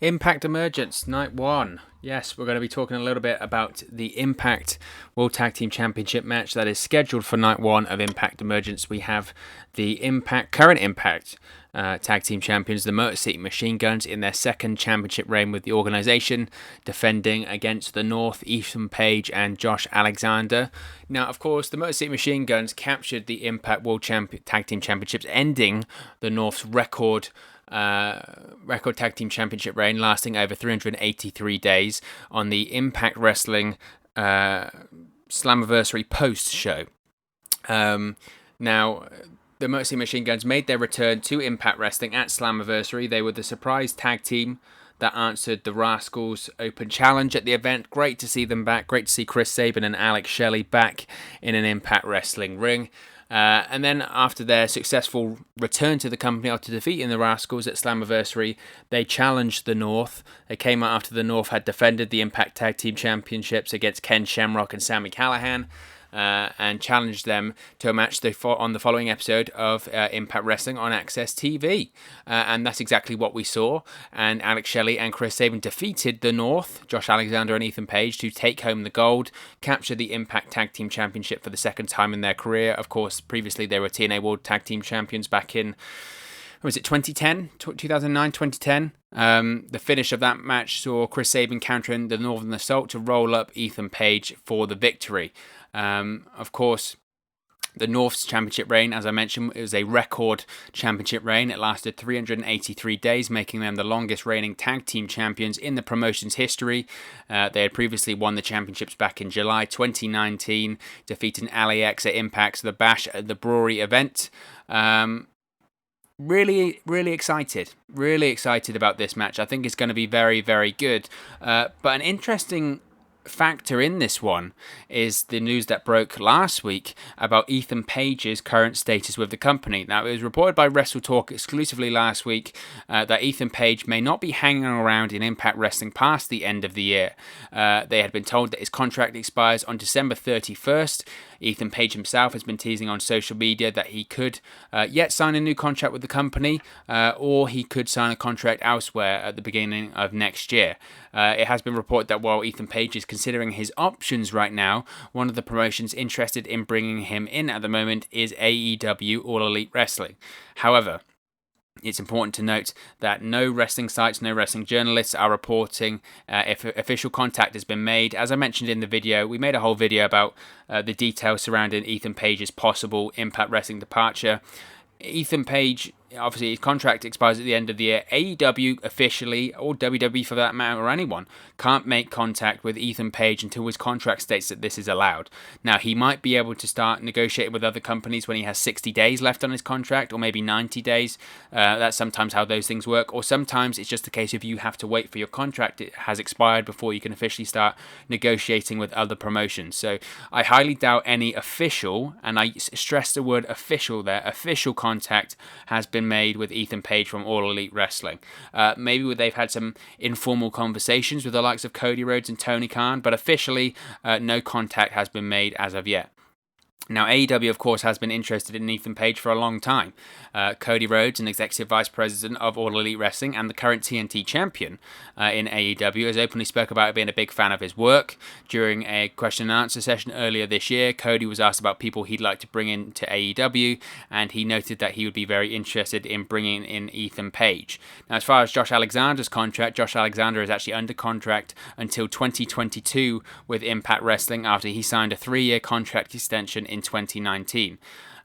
Impact Emergence, Night 1. Yes, we're going to be talking a little bit about the Impact World Tag Team Championship match that is scheduled for Night 1 of Impact Emergence. We have the current Impact Tag Team Champions, the Motor City Machine Guns, in their second championship reign with the organisation, defending against the North, Ethan Page and Josh Alexander. Now, of course, the Motor City Machine Guns captured the Impact World Tag Team Championships, ending the North's record tag team championship reign lasting over 383 days on the Impact Wrestling Slammiversary post show. Now, the Motor City Machine Guns made their return to Impact Wrestling at Slammiversary. They were the surprise tag team that answered the Rascals Open Challenge at the event. Great to see them back. Great to see Chris Sabin and Alex Shelley back in an Impact Wrestling ring. And then after their successful return to the company after defeating the Rascals at Slammiversary, they challenged the North. They came out after the North had defended the Impact Tag Team Championships against Ken Shamrock and Sami Callihan, and challenged them to a match on the following episode of Impact Wrestling on Access TV. And that's exactly what we saw. And Alex Shelley and Chris Sabin defeated the North, Josh Alexander and Ethan Page, to take home the gold, capture the Impact Tag Team Championship for the second time in their career. Of course, previously they were TNA World Tag Team Champions back in, was it 2010? 2009, 2010? The finish of that match saw Chris Sabin countering the Northern Assault to roll up Ethan Page for the victory. Of course, the North's championship reign, as I mentioned, it was a record championship reign. It lasted 383 days, making them the longest reigning tag team champions in the promotion's history. They had previously won the championships back in July 2019, defeating LAX at Impact's The Bash at the Brewery event. Really excited about this match. I think it's going to be very, very good. But an interesting factor in this one is the news that broke last week about Ethan Page's current status with the company. Now, it was reported by Wrestle Talk exclusively last week that Ethan Page may not be hanging around in Impact Wrestling past the end of the year. They had been told that his contract expires on December 31st. Ethan Page himself has been teasing on social media that he could yet sign a new contract with the company, or he could sign a contract elsewhere at the beginning of next year. It has been reported that while Ethan Page is considering his options right now, one of the promotions interested in bringing him in at the moment is AEW All Elite Wrestling. However, it's important to note that no wrestling sites, no wrestling journalists are reporting if official contact has been made. As I mentioned in the video, we made a whole video about the details surrounding Ethan Page's possible Impact Wrestling departure. Ethan Page, obviously his contract expires at the end of the year. AEW officially, or WWE for that matter, or anyone, can't make contact with Ethan Page until his contract states that this is allowed. Now, he might be able to start negotiating with other companies when he has 60 days left on his contract, or maybe 90 days. That's sometimes how those things work. Or sometimes it's just a case of you have to wait for your contract. It has expired before you can officially start negotiating with other promotions. So I highly doubt any official, and I stress the word official there, official contact has been made with Ethan Page from All Elite Wrestling. Maybe they've had some informal conversations with the likes of Cody Rhodes and Tony Khan, but officially no contact has been made as of yet. Now, AEW, of course, has been interested in Ethan Page for a long time. Cody Rhodes, an executive vice president of All Elite Wrestling and the current TNT champion in AEW, has openly spoke about being a big fan of his work. During a question and answer session earlier this year, Cody was asked about people he'd like to bring in to AEW, and he noted that he would be very interested in bringing in Ethan Page. Now, as far as Josh Alexander's contract, Josh Alexander is actually under contract until 2022 with Impact Wrestling after he signed a 3-year contract extension in 2019.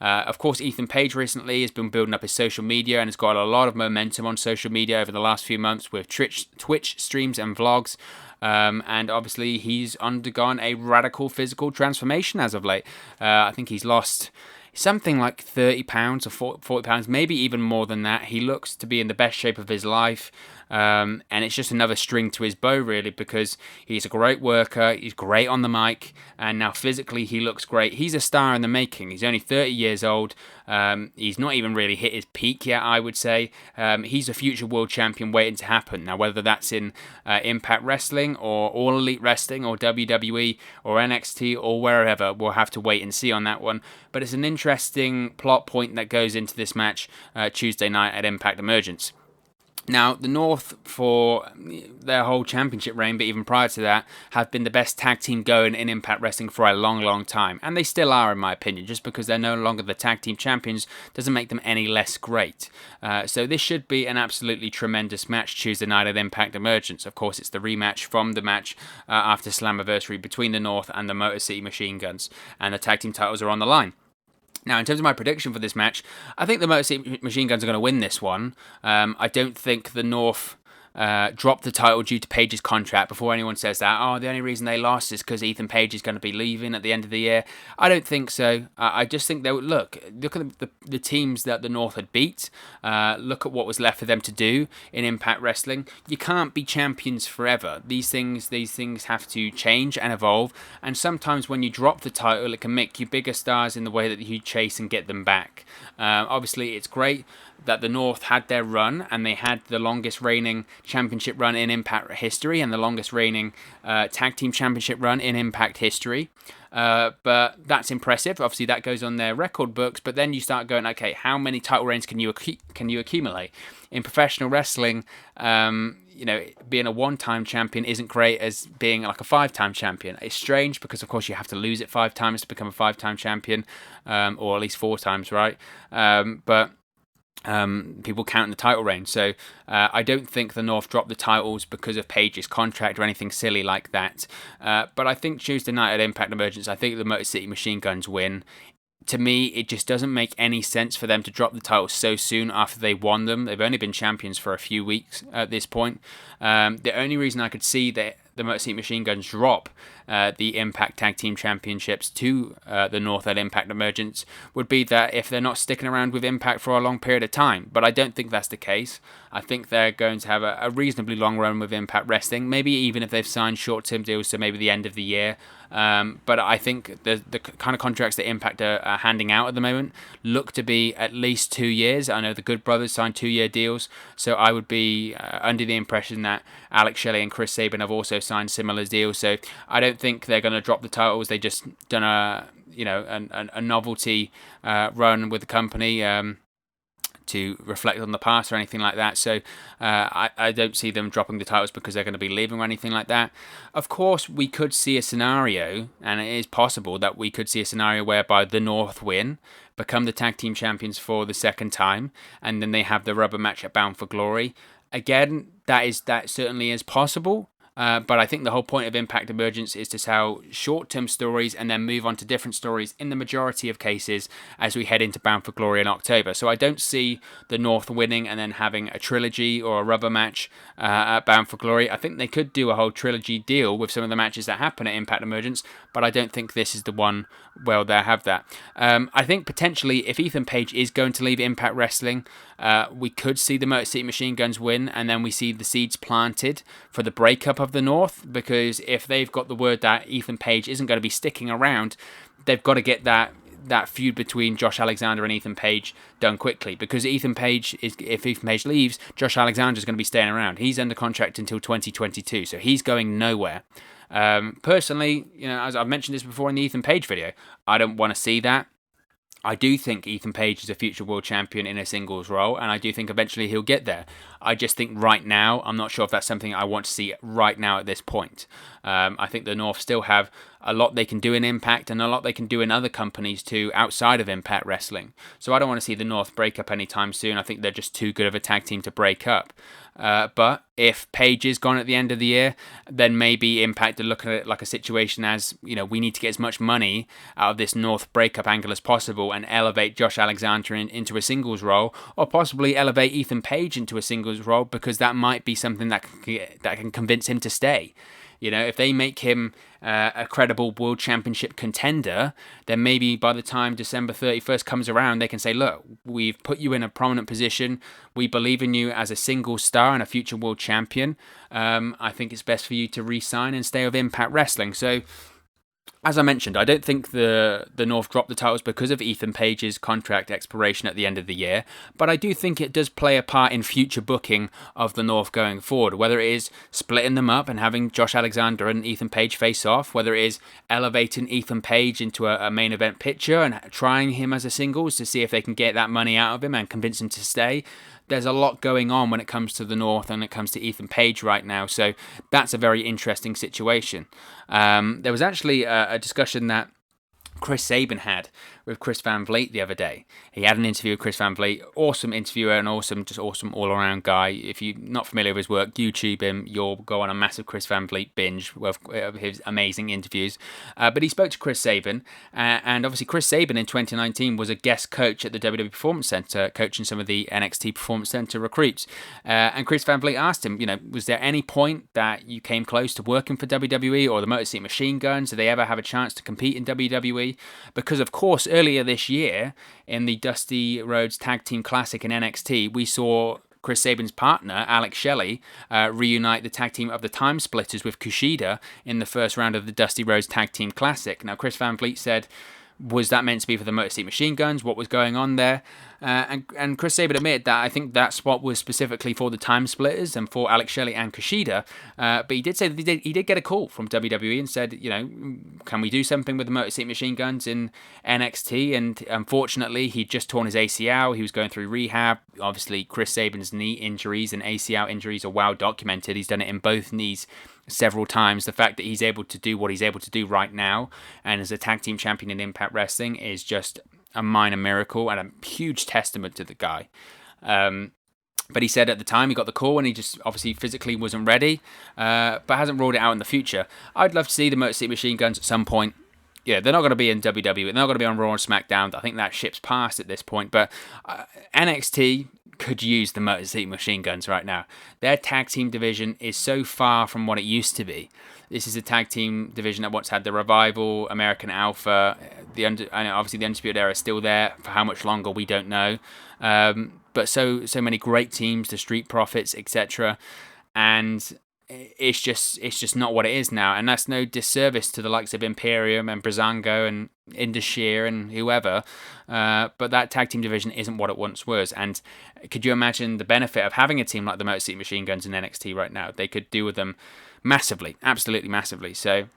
Of course, Ethan Page recently has been building up his social media and has got a lot of momentum on social media over the last few months with Twitch streams and vlogs. And obviously, he's undergone a radical physical transformation as of late. I think he's lost something like 30 pounds or 40 pounds, maybe even more than that. He looks to be in the best shape of his life. And it's just another string to his bow, really, because he's a great worker, he's great on the mic, and now physically he looks great. He's a star in the making. He's only 30 years old. He's not even really hit his peak yet, I would say. He's a future world champion waiting to happen. Now, whether that's in Impact Wrestling or All Elite Wrestling or WWE or NXT or wherever, we'll have to wait and see on that one. But it's an interesting plot point that goes into this match Tuesday night at Impact Emergence. Now, the North, for their whole championship reign, but even prior to that, have been the best tag team going in Impact Wrestling for a long, long time. And they still are, in my opinion. Just because they're no longer the tag team champions doesn't make them any less great. So this should be an absolutely tremendous match Tuesday night at Impact Emergence. Of course, it's the rematch from the match after Slammiversary between the North and the Motor City Machine Guns. And the tag team titles are on the line. Now, in terms of my prediction for this match, I think the Motor City Machine Guns are going to win this one. I don't think the North dropped the title due to Page's contract. Before anyone says that, the only reason they lost is because Ethan Page is going to be leaving at the end of the year. I don't think so. I just think they would look at the teams that the North had beat. Look at what was left for them to do in Impact Wrestling. You can't be champions forever. These things have to change and evolve. And sometimes when you drop the title, it can make you bigger stars in the way that you chase and get them back. Obviously, it's great that the North had their run, and they had the longest reigning championship run in Impact history and the longest reigning tag team championship run in Impact history. But that's impressive. Obviously, that goes on their record books. But then you start going, okay, how many title reigns can you accumulate in professional wrestling? Being a one-time champion isn't great as being like a five-time champion. It's strange because, of course, you have to lose it 5 times to become a five-time champion, or at least 4 times, right? But people count in the title reign. So I don't think the North dropped the titles because of Page's contract or anything silly like that. But I think Tuesday night at Impact Emergence, I think the Motor City Machine Guns win. To me, it just doesn't make any sense for them to drop the titles so soon after they won them. They've only been champions for a few weeks at this point. The only reason I could see that the Motor City Machine Guns drop the Impact Tag Team Championships to the North at Impact Emergence would be that if they're not sticking around with Impact for a long period of time. But I don't think that's the case. I think they're going to have a reasonably long run with Impact Wrestling, maybe even if they've signed short-term deals to maybe the end of the year. But I think the kind of contracts that Impact are handing out at the moment look to be at least 2 years. I know the Good Brothers signed 2-year deals, so I would be under the impression that Alex Shelley and Chris Sabin have also signed similar deals. So I don't think they're going to drop the titles. They just done a novelty run with the company. To reflect on the past or anything like that. So I don't see them dropping the titles because they're going to be leaving or anything like that. Of course, we could see a scenario, and it is possible that we could see a scenario whereby the North win, become the tag team champions for the second time, and then they have the rubber match at Bound for Glory. Again, that certainly is possible. But I think the whole point of Impact Emergence is to tell short-term stories and then move on to different stories in the majority of cases as we head into Bound for Glory in October. So I don't see the North winning and then having a trilogy or a rubber match at Bound for Glory. I think they could do a whole trilogy deal with some of the matches that happen at Impact Emergence, but I don't think this is the one where they'll have that. I think potentially if Ethan Page is going to leave Impact Wrestling, we could see the Motor City Machine Guns win, and then we see the seeds planted for the breakup of the North, because if they've got the word that Ethan Page isn't going to be sticking around, they've got to get that feud between Josh Alexander and Ethan Page done quickly, because if Ethan Page leaves, Josh Alexander is going to be staying around. He's under contract until 2022, so he's going nowhere. Personally, as I've mentioned this before in the Ethan Page video, I don't want to see that. I do think Ethan Page is a future world champion in a singles role, and I do think eventually he'll get there. I just think right now, I'm not sure if that's something I want to see right now at this point. I think the North still have a lot they can do in Impact and a lot they can do in other companies too outside of Impact Wrestling. So I don't want to see the North break up anytime soon. I think they're just too good of a tag team to break up. But if Page is gone at the end of the year, then maybe Impact are looking at it like a situation as, we need to get as much money out of this North breakup angle as possible and elevate Josh Alexander into a singles role, or possibly elevate Ethan Page into a singles role, because that might be something that can convince him to stay. If they make him a credible world championship contender, then maybe by the time December 31st comes around, they can say, look, we've put you in a prominent position. We believe in you as a single star and a future world champion. I think it's best for you to re-sign and stay with Impact Wrestling. So, as I mentioned, I don't think the North dropped the titles because of Ethan Page's contract expiration at the end of the year, but I do think it does play a part in future booking of the North going forward, whether it is splitting them up and having Josh Alexander and Ethan Page face off, whether it is elevating Ethan Page into a main event picture and trying him as a singles to see if they can get that money out of him and convince him to stay. there's a lot going on when it comes to the North and it comes to Ethan Page right now. So that's a very interesting situation. There was actually a discussion that Chris Sabin had with Chris Van Vliet the other day. He had an interview with Chris Van Vliet, awesome interviewer and awesome all-around guy. If you're not familiar with his work, YouTube him. You'll go on a massive Chris Van Vliet binge of his amazing interviews. But he spoke to Chris Sabin, and obviously Chris Sabin in 2019 was a guest coach at the WWE Performance Center, coaching some of the NXT Performance Center recruits. And Chris Van Vliet asked him, was there any point that you came close to working for WWE or the Motor City Machine Guns? Did they ever have a chance to compete in WWE? Because, of course, earlier this year in the Dusty Rhodes Tag Team Classic in NXT, we saw Chris Sabin's partner, Alex Shelley, reunite the tag team of the Time Splitters with Kushida in the first round of the Dusty Rhodes Tag Team Classic. Now, Chris Van Vliet said, was that meant to be for the Motor City Machine Guns? What was going on there? And Chris Sabin admitted that I think that spot was specifically for the Time Splitters and for Alex Shelley and Kushida. But he did say that he did get a call from WWE and said, can we do something with the Motor City Machine Guns in NXT? And unfortunately, he'd just torn his ACL. He was going through rehab. Obviously, Chris Sabin's knee injuries and ACL injuries are well documented. He's done it in both knees several times. The fact that he's able to do what he's able to do right now and as a tag team champion in Impact Wrestling is just a minor miracle and a huge testament to the guy. But he said at the time he got the call and he just obviously physically wasn't ready, but hasn't ruled it out in the future. I'd love to see the Motor City Machine Guns at some point. Yeah, they're not going to be in WWE. They're not going to be on Raw and SmackDown. I think that ship's passed at this point. But NXT could use the Motor City Machine Guns right now. Their tag team division is so far from what it used to be. This is a tag team division that once had the Revival, American Alpha. Obviously the Undisputed Era is still there. For how much longer, we don't know. But so many great teams, the Street Profits, etc. And it's just not what it is now, and that's no disservice to the likes of Imperium and Breezango and Indus Sher and whoever, but that tag team division isn't what it once was. And could you imagine the benefit of having a team like the Motor City Machine Guns in NXT right now? They could do with them massively, absolutely massively. So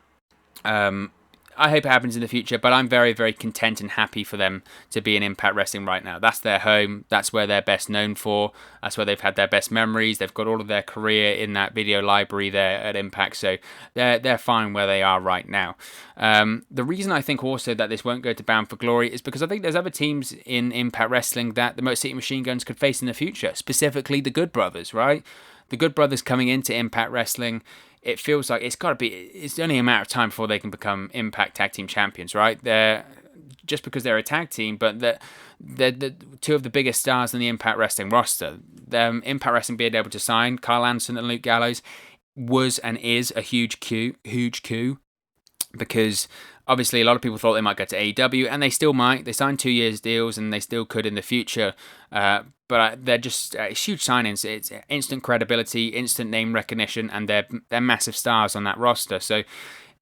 I hope it happens in the future, but I'm very, very content and happy for them to be in Impact Wrestling right now. That's their home. That's where they're best known for. That's where they've had their best memories. They've got all of their career in that video library there at Impact, so they're fine where they are right now. The reason I think also that this won't go to Bound for Glory is because I think there's other teams in Impact Wrestling that the Motor City Machine Guns could face in the future, specifically the Good Brothers, right? The Good Brothers coming into Impact Wrestling, it feels like it's only a matter of time before they can become Impact Tag Team Champions, right? Just because they're a tag team, but they're the two of the biggest stars in the Impact Wrestling roster. Impact Wrestling being able to sign Kyle Anderson and Luke Gallows was and is a huge coup, because obviously a lot of people thought they might go to AEW, and they still might. They signed 2 years deals, and they still could in the future. But they're just huge signings. It's instant credibility, instant name recognition, and they're massive stars on that roster. So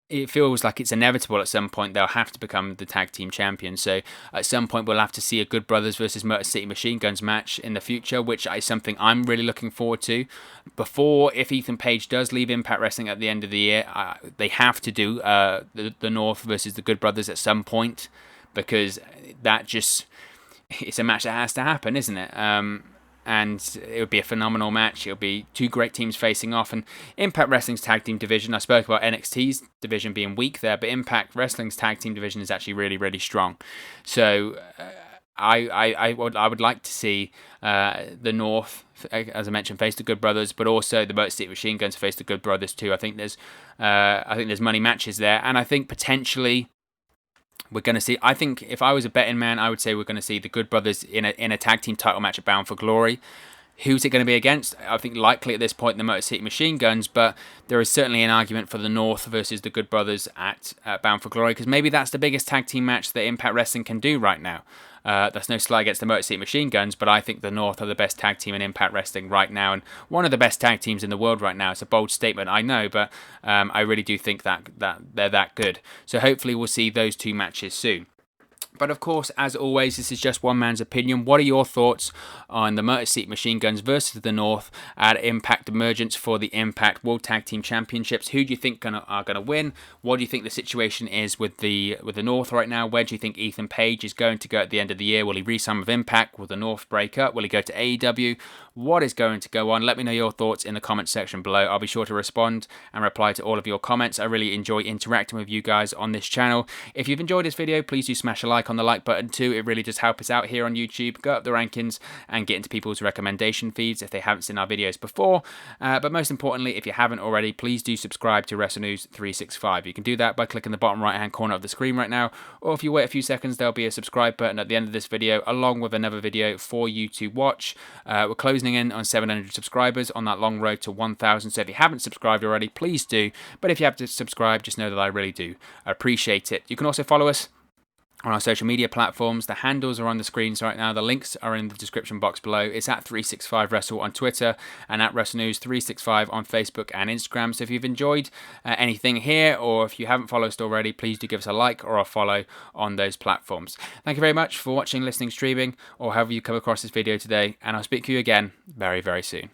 it feels like it's inevitable at some point they'll have to become the tag team champions. So at some point we'll have to see a Good Brothers versus Motor City Machine Guns match in the future, which is something I'm really looking forward to. If Ethan Page does leave Impact Wrestling at the end of the year, they have to do the North versus the Good Brothers at some point, because it's a match that has to happen, isn't it? And it would be a phenomenal match. It'll be two great teams facing off. And Impact Wrestling's tag team division, I spoke about NXT's division being weak there, but Impact Wrestling's tag team division is actually really, really strong. So I would like to see the North, as I mentioned, face the Good Brothers, but also the Motor City Machine Guns face the Good Brothers too. I think there's money matches there, and I think potentially we're going to see. I think if I was a betting man, I would say we're going to see the Good Brothers in a tag team title match at Bound for Glory. Who's it going to be against? I think likely at this point the Motor City Machine Guns, but there is certainly an argument for the North versus the Good Brothers at Bound for Glory, because maybe that's the biggest tag team match that Impact Wrestling can do right now. That's no slight against the Motor City Machine Guns, but I think the North are the best tag team in Impact Wrestling right now, and one of the best tag teams in the world right now. It's a bold statement, I know, but I really do think that they're that good. So hopefully we'll see those two matches soon. But of course, as always, this is just one man's opinion. What are your thoughts on the Motor City Machine Guns versus the North at Impact Emergence for the Impact World Tag Team Championships? Who do you think are gonna win? What do you think the situation is with the North right now? Where do you think Ethan Page is going to go at the end of the year? Will he re-sign with Impact? Will the North break up? Will he go to AEW? What is going to go on? Let me know your thoughts in the comment section below. I'll be sure to respond and reply to all of your comments. I really enjoy interacting with you guys on this channel. If you've enjoyed this video, please do smash a like on the like button too. It really does help us out here on YouTube, go up the rankings and get into people's recommendation feeds if they haven't seen our videos before. But most importantly, if you haven't already, please do subscribe to WrestleNews 365. You can do that by clicking the bottom right hand corner of the screen right now, or if you wait a few seconds, there'll be a subscribe button at the end of this video along with another video for you to watch. We're closing in on 700 subscribers on that long road to 1,000, so if you haven't subscribed already, please do. But if you have to subscribe, just know that I really do appreciate it. You can also follow us on our social media platforms. The handles are on the screens right now. The links are in the description box below. It's at 365Wrestle on Twitter and at WrestleNews365 on Facebook and Instagram. So if you've enjoyed anything here, or if you haven't followed us already, please do give us a like or a follow on those platforms. Thank you very much for watching, listening, streaming, or however you come across this video today, and I'll speak to you again very, very soon.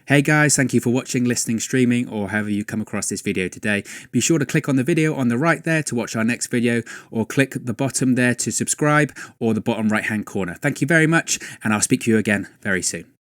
Hey guys, thank you for watching, listening, streaming, or however you come across this video today. Be sure to click on the video on the right there to watch our next video, or click the bottom there to subscribe, or the bottom right hand corner. Thank you very much, and I'll speak to you again very soon.